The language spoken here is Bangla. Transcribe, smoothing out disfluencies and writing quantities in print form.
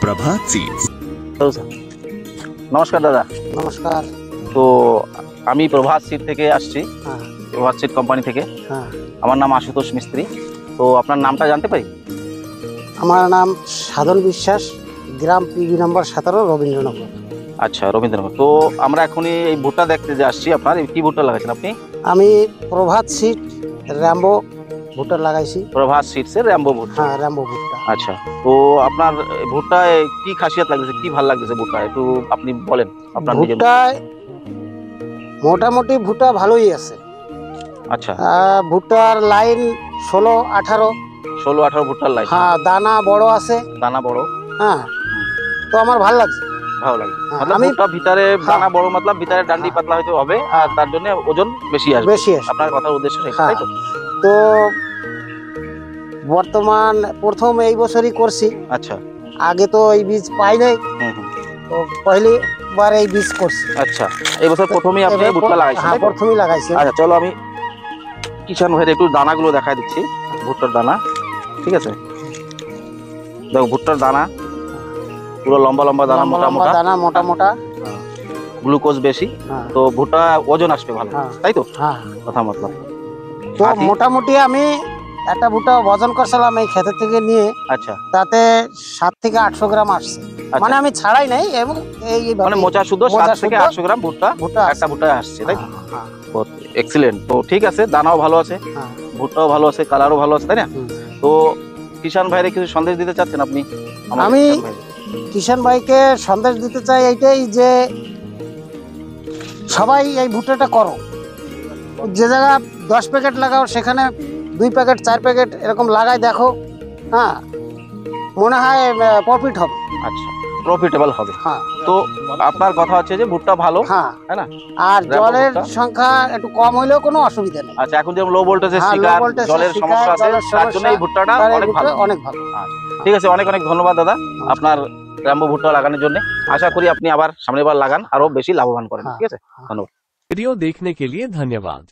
प्रभात सीड्स। নমস্কার দাদা। নমস্কার। তো আমি প্রভাত সিড থেকে আসছি, প্রভাত সিড কোম্পানি থেকে। আমার নাম আশুতোষ মিস্ত্রি। তো আপনার নামটা জানতে পারি? আমার নাম সাধন বিশ্বাস, গ্রাম পিবি নম্বর 17, রবীন্দ্রনগর। আচ্ছা, রবীন্দ্রনগর। তো আমরা এখনই এই ভুট্টা দেখতে যে আসছি। আপনার কি ভুট্টা লাগাইছেন আপনি? আমি প্রভাত সিড র্যাম্বো ভুট্টা লাগাইছি। প্রভাত সিডসের র্যাম্বো ভুট্টা। হ্যাঁ, র্যাম্বো ভুট্টা। আচ্ছা, তো আপনার ভুট্টায় কি খাসিয়াত লাগতেছে, কি ভালো লাগতেছে ভুট্টা, একটু আপনি বলেন। আপনার ভুট্টায় মোটামুটি ভুট্টা ভালোই আছে। আচ্ছা, ভুট্টার লাইন 16-18 ভুট্টার লাইন। হ্যাঁ, দানা বড় আছে। দানা বড়। হ্যাঁ, তো আমার ভালো লাগছে। ভালো লাগে मतलब ভুট্টা ভিতরে দানা বড়, मतलब ভিতরে ডান্ডি পাতলা হয়তো হবে, আর তার জন্য ওজন বেশি আসবে। আপনার কথার উদ্দেশ্য সেটা, তাই তো? তো বর্তমান প্রথম এই বছরই করছি। আচ্ছা, আগে তো এই বীজ পাই নাই, তো পহলিবার এই বীজ করছি। আচ্ছা, এই বছর প্রথমেই আপনি ভুট্টা লাগাইছেন? হ্যাঁ, প্রথমেই লাগাইছি। আচ্ছা, চলো আমি কিষান ভাইয়ের একটু দানাগুলো দেখাই দিচ্ছি। ভুট্টার দানা, ঠিক আছে? দেখো, ভুট্টার দানা পুরো লম্বা লম্বা দানা, মোটা মোটা, গ্লুকোজ বেশি। তো ভুট্টা ওজন আসবে ভালো, তাই তো? হ্যাঁ, কথা মতলব। তো মোটামুটি আমি একটা ভুট্টা ওজন করছিলাম এই ক্ষেত থেকে নিয়ে। আচ্ছা, তাতে 7 থেকে 800 গ্রাম আসছে। মানে আমি ছাড়াই নাই, এবং এই মানে মোচা শুধু 7 থেকে 800 গ্রাম ভুট্টা একটা ভুট্টায় আসছে, তাই তো? বহুত এক্সিলেন্ট। তো ঠিক আছে, দানাও ভালো আছে, ভুট্টাও ভালো আছে, কালারও ভালো আছে, তাই না? তো কিষান ভাইরে কিছু সন্দেশ দিতে চাচ্ছেন আপনি? আমি কিষান ভাইকে সন্দেশ দিতে চাই এইটাই যে সবাই এই ভুট্টাটা করো। যে জায়গা 10 প্যাকেট লাগাও, সেখানে 2 প্যাকেট 4 প্যাকেট এরকম লাগাই দেখো। হ্যাঁ, মনে হয় প্রফিট হবে। আচ্ছা, প্রফিটেবল হবে। হ্যাঁ, তো আপনার কথা হচ্ছে যে ভুট্টা ভালো, হ্যাঁ, তাই না? আর জলের সংখ্যা একটু কম হইলেও কোনো অসুবিধা নেই। আচ্ছা, এখন যেমন লো ভোল্টেজের শিকার, জলের সমস্যা আছে, তার জন্য এই ভুট্টাটা অনেক ভালো। ঠিক আছে, অনেক ধন্যবাদ দাদা আপনার র্যাম্বো ভুট্টা লাগানোর জন্য। আশা করি আপনি আবার সামনের বার লাগান, আরো বেশি লাভবান করেন। ঠিক আছে, ধন্যবাদ। वीडियो देखने के लिए धन्यवाद।